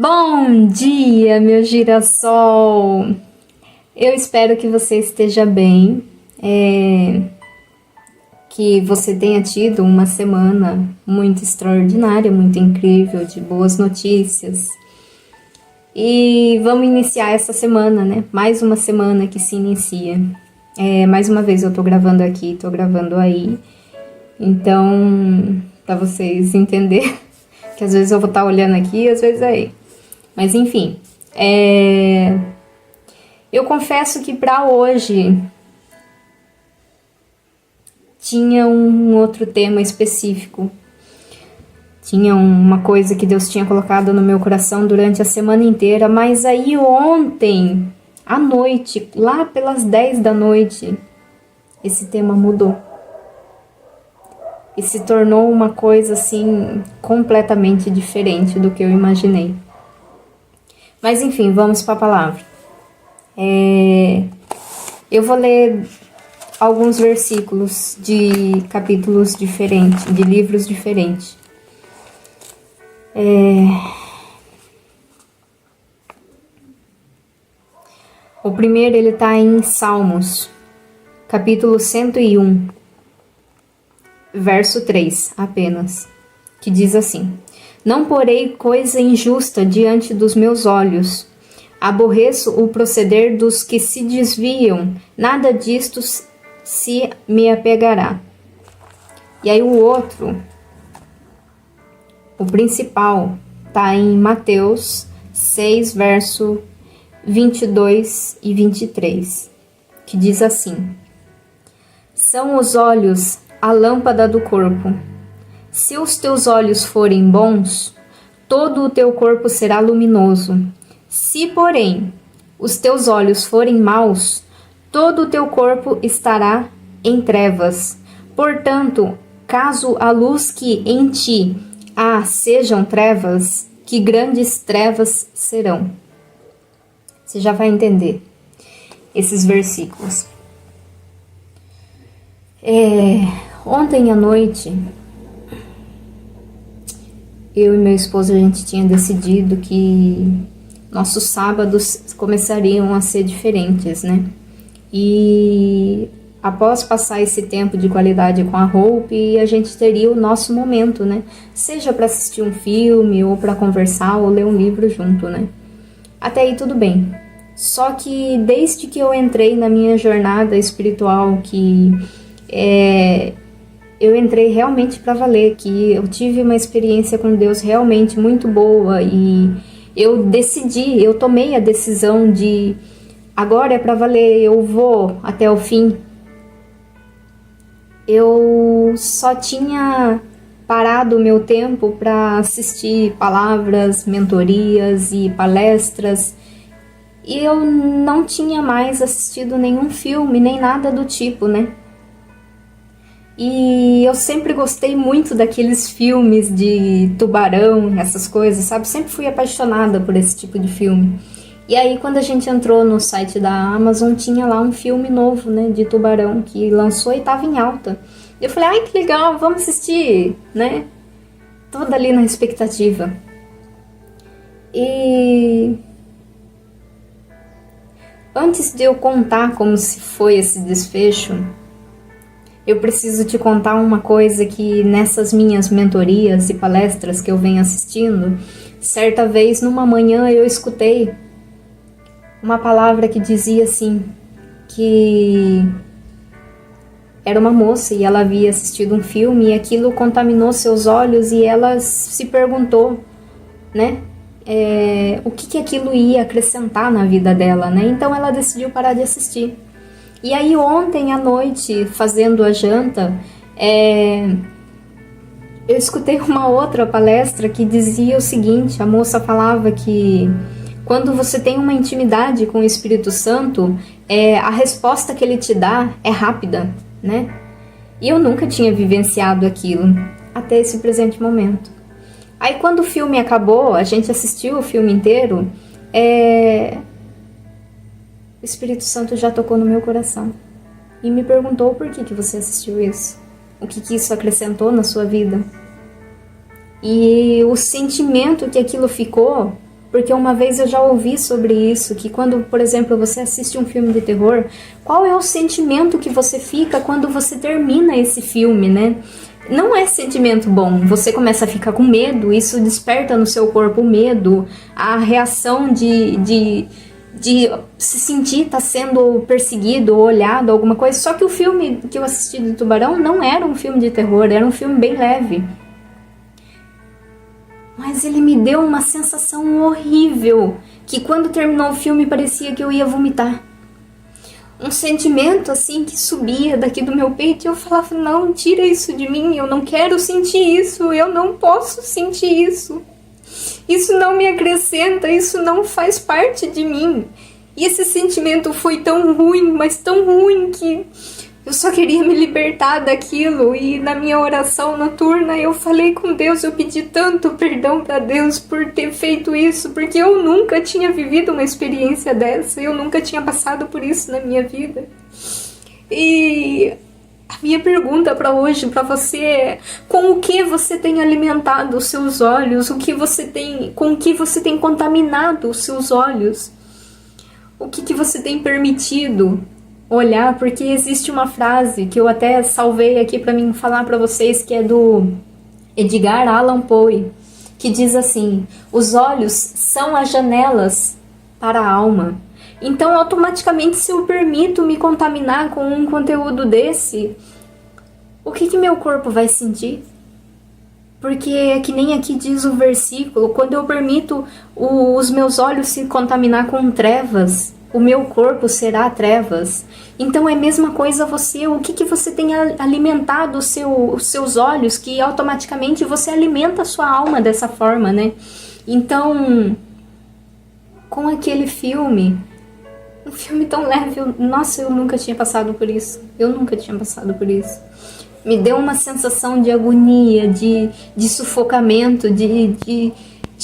Bom dia, meu girassol! Eu espero que você esteja bem, que você tenha tido uma semana muito extraordinária, muito incrível, de boas notícias. E vamos iniciar essa semana, né? Mais uma semana que se inicia. Mais uma vez eu tô gravando aqui, tô gravando aí. Então, pra vocês entenderem, que às vezes eu vou estar olhando aqui, às vezes aí. Mas enfim, eu confesso que para hoje tinha um outro tema específico. Tinha uma coisa que Deus tinha colocado no meu coração durante a semana inteira, mas aí ontem, à noite, lá pelas 10 da noite, esse tema mudou. E se tornou uma coisa assim completamente diferente do que eu imaginei. Mas enfim, vamos para a palavra. Eu vou ler alguns versículos de capítulos diferentes, de livros diferentes. O primeiro ele está em Salmos, capítulo 101, verso 3 apenas, que diz assim: Não porei coisa injusta diante dos meus olhos. Aborreço o proceder dos que se desviam. Nada disto se me apegará. E aí o outro, o principal, está em Mateus 6, verso 22 e 23, que diz assim: São os olhos a lâmpada do corpo. Se os teus olhos forem bons, todo o teu corpo será luminoso. Se, porém, os teus olhos forem maus, todo o teu corpo estará em trevas. Portanto, caso a luz que em ti há sejam trevas, que grandes trevas serão. Você já vai entender esses versículos. Ontem à noite, eu e meu esposo, a gente tinha decidido que nossos sábados começariam a ser diferentes, né? E após passar esse tempo de qualidade com a Hope, a gente teria o nosso momento, né? Seja para assistir um filme, ou para conversar, ou ler um livro junto, né? Até aí tudo bem. Só que desde que eu entrei na minha jornada espiritual, que eu entrei realmente para valer, que eu tive uma experiência com Deus realmente muito boa e eu tomei a decisão de agora é para valer, eu vou até o fim. Eu só tinha parado o meu tempo para assistir palavras, mentorias e palestras, e eu não tinha mais assistido nenhum filme, nem nada do tipo, né? E eu sempre gostei muito daqueles filmes de tubarão, essas coisas, sabe? Sempre fui apaixonada por esse tipo de filme. E aí, quando a gente entrou no site da Amazon, tinha lá um filme novo, né, de tubarão, que lançou e tava em alta. Eu falei, ai, que legal, vamos assistir, né? Toda ali na expectativa. E antes de eu contar como se foi esse desfecho, eu preciso te contar uma coisa que nessas minhas mentorias e palestras que eu venho assistindo, certa vez numa manhã eu escutei uma palavra que dizia assim, que era uma moça e ela havia assistido um filme e aquilo contaminou seus olhos e ela se perguntou, né, o que aquilo ia acrescentar na vida dela, né? Então ela decidiu parar de assistir. E aí ontem à noite, fazendo a janta, eu escutei uma outra palestra que dizia o seguinte, a moça falava que quando você tem uma intimidade com o Espírito Santo, a resposta que ele te dá é rápida, né? E eu nunca tinha vivenciado aquilo, até esse presente momento. Aí quando o filme acabou, a gente assistiu o filme inteiro, o Espírito Santo já tocou no meu coração e me perguntou por que você assistiu isso, o que isso acrescentou na sua vida. E o sentimento que aquilo ficou Porque uma vez eu já ouvi sobre isso, que quando, por exemplo, você assiste um filme de terror, qual é o sentimento que você fica quando você termina esse filme, né? Não é sentimento bom, você começa a ficar com medo, isso desperta no seu corpo o medo, a reação de se sentir tá sendo perseguido ou olhado, alguma coisa. Só que o filme que eu assisti de Tubarão não era um filme de terror, era um filme bem leve. Mas ele me deu uma sensação horrível, que quando terminou o filme parecia que eu ia vomitar. Um sentimento assim que subia daqui do meu peito e eu falava, não, tira isso de mim, eu não quero sentir isso, eu não posso sentir isso. Isso não me acrescenta, isso não faz parte de mim. E esse sentimento foi tão ruim, mas tão ruim que eu só queria me libertar daquilo. E na minha oração noturna eu falei com Deus, eu pedi tanto perdão para Deus por ter feito isso, porque eu nunca tinha vivido uma experiência dessa, eu nunca tinha passado por isso na minha vida. E a minha pergunta para hoje para você é: com o que você tem alimentado os seus olhos? Com o que você tem contaminado os seus olhos? O que você tem permitido olhar? Porque existe uma frase que eu até salvei aqui para mim falar para vocês, que é do Edgar Allan Poe, que diz assim: os olhos são as janelas para a alma. Então, automaticamente, se eu permito me contaminar com um conteúdo desse, o que meu corpo vai sentir? Porque é que nem aqui diz o versículo, quando eu permito os meus olhos se contaminar com trevas, o meu corpo será trevas. Então é a mesma coisa você, o que você tem alimentado os seus olhos, que automaticamente você alimenta a sua alma dessa forma, né? Então, com aquele filme, um filme tão leve, nossa, eu nunca tinha passado por isso. Me deu uma sensação de agonia, de sufocamento, de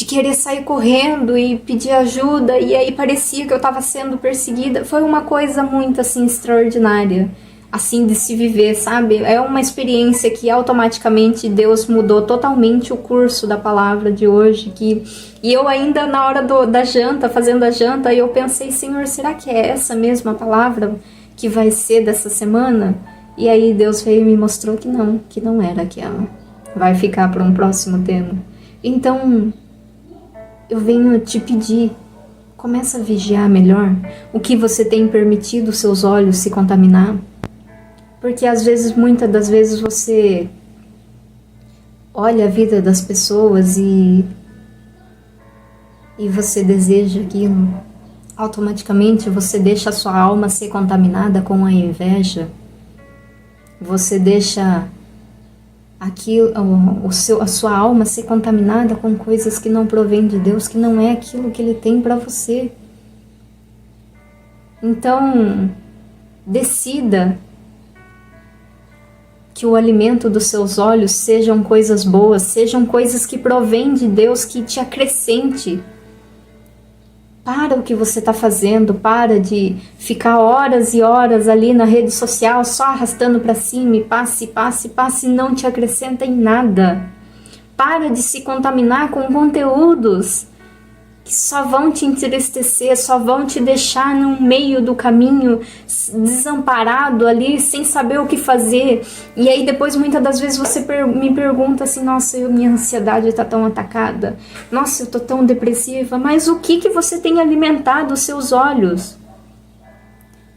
querer sair correndo e pedir ajuda, e aí parecia que eu estava sendo perseguida. Foi uma coisa muito, assim, extraordinária, assim, de se viver, sabe? É uma experiência que automaticamente Deus mudou totalmente o curso da palavra de hoje, e eu ainda na hora da janta, fazendo a janta, eu pensei, Senhor, será que é essa mesma palavra que vai ser dessa semana? E aí Deus veio e me mostrou que não era aquela. Vai ficar para um próximo tema. Então, eu venho te pedir, começa a vigiar melhor o que você tem permitido os seus olhos se contaminar. Porque às vezes, muitas das vezes, você olha a vida das pessoas e você deseja aquilo. Automaticamente você deixa a sua alma ser contaminada com a inveja. Você deixa a sua alma ser contaminada com coisas que não provêm de Deus, que não é aquilo que Ele tem para você. Então, decida que o alimento dos seus olhos sejam coisas boas, sejam coisas que provêm de Deus, que te acrescente. Para o que você está fazendo, para de ficar horas e horas ali na rede social só arrastando para cima e passe, não te acrescenta em nada. Para de se contaminar com conteúdos que só vão te entristecer, só vão te deixar no meio do caminho, desamparado ali, sem saber o que fazer. E aí depois, muitas das vezes, você me pergunta assim, nossa, minha ansiedade está tão atacada, nossa, eu estou tão depressiva, mas o que você tem alimentado os seus olhos?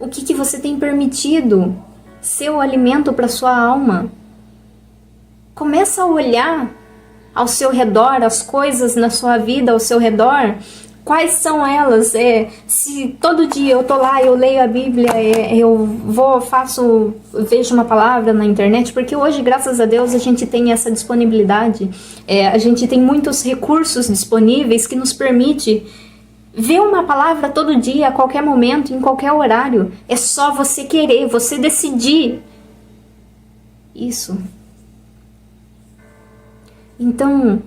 O que você tem permitido ser o alimento para sua alma? Começa a olhar ao seu redor, as coisas na sua vida ao seu redor, quais são elas? Se todo dia eu tô lá, eu leio a Bíblia, eu vejo uma palavra na internet, porque hoje, graças a Deus, a gente tem essa disponibilidade, a gente tem muitos recursos disponíveis que nos permite ver uma palavra todo dia, a qualquer momento, em qualquer horário. É só você querer, você decidir. Isso. Então,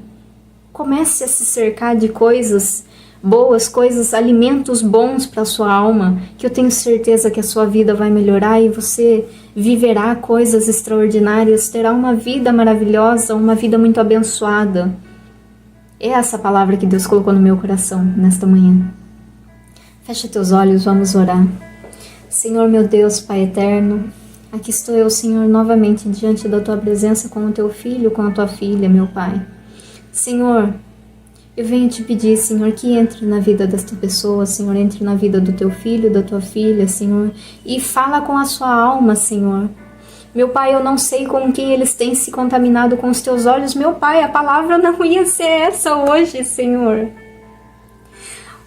comece a se cercar de coisas boas, alimentos bons para a sua alma, que eu tenho certeza que a sua vida vai melhorar e você viverá coisas extraordinárias, terá uma vida maravilhosa, uma vida muito abençoada. É essa palavra que Deus colocou no meu coração nesta manhã. Fecha teus olhos, vamos orar. Senhor meu Deus, Pai eterno, aqui estou eu, Senhor, novamente diante da Tua presença com o Teu filho, com a Tua filha, meu Pai. Senhor, eu venho te pedir, Senhor, que entre na vida desta pessoa, Senhor, entre na vida do Teu filho, da Tua filha, Senhor, e fala com a sua alma, Senhor. Meu Pai, eu não sei com quem eles têm se contaminado com os Teus olhos, meu Pai, a palavra não ia ser essa hoje, Senhor.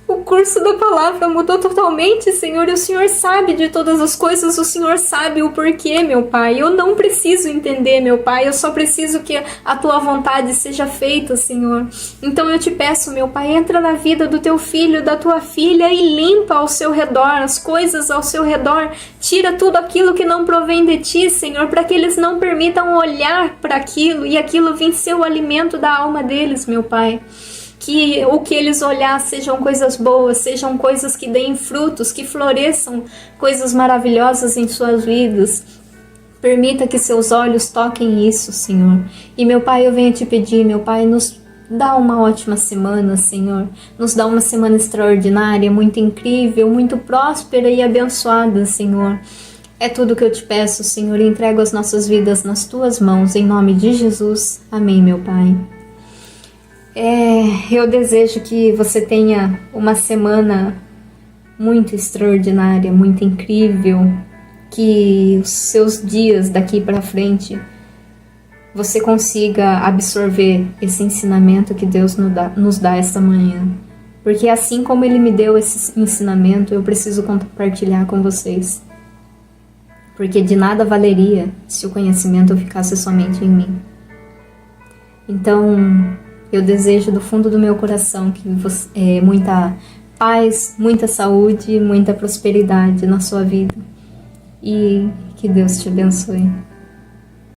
O curso da palavra mudou totalmente, Senhor, e o Senhor sabe de todas as coisas, o Senhor sabe o porquê, meu Pai. Eu não preciso entender, meu Pai, eu só preciso que a Tua vontade seja feita, Senhor. Então eu te peço, meu Pai, entra na vida do Teu filho, da Tua filha e limpa ao seu redor, as coisas ao seu redor. Tira tudo aquilo que não provém de Ti, Senhor, para que eles não permitam olhar para aquilo e aquilo vir ser o alimento da alma deles, meu Pai. Que o que eles olhar sejam coisas boas, sejam coisas que deem frutos, que floresçam coisas maravilhosas em suas vidas. Permita que seus olhos toquem isso, Senhor. E meu Pai, eu venho te pedir, meu Pai, nos dá uma ótima semana, Senhor. Nos dá uma semana extraordinária, muito incrível, muito próspera e abençoada, Senhor. É tudo que eu te peço, Senhor, e entrego as nossas vidas nas Tuas mãos, em nome de Jesus. Amém, meu Pai. Eu desejo que você tenha uma semana muito extraordinária, muito incrível, que os seus dias daqui para frente você consiga absorver esse ensinamento que Deus nos dá esta manhã. Porque assim como Ele me deu esse ensinamento, eu preciso compartilhar com vocês. Porque de nada valeria se o conhecimento ficasse somente em mim. Então, eu desejo do fundo do meu coração que muita paz, muita saúde, muita prosperidade na sua vida. E que Deus te abençoe.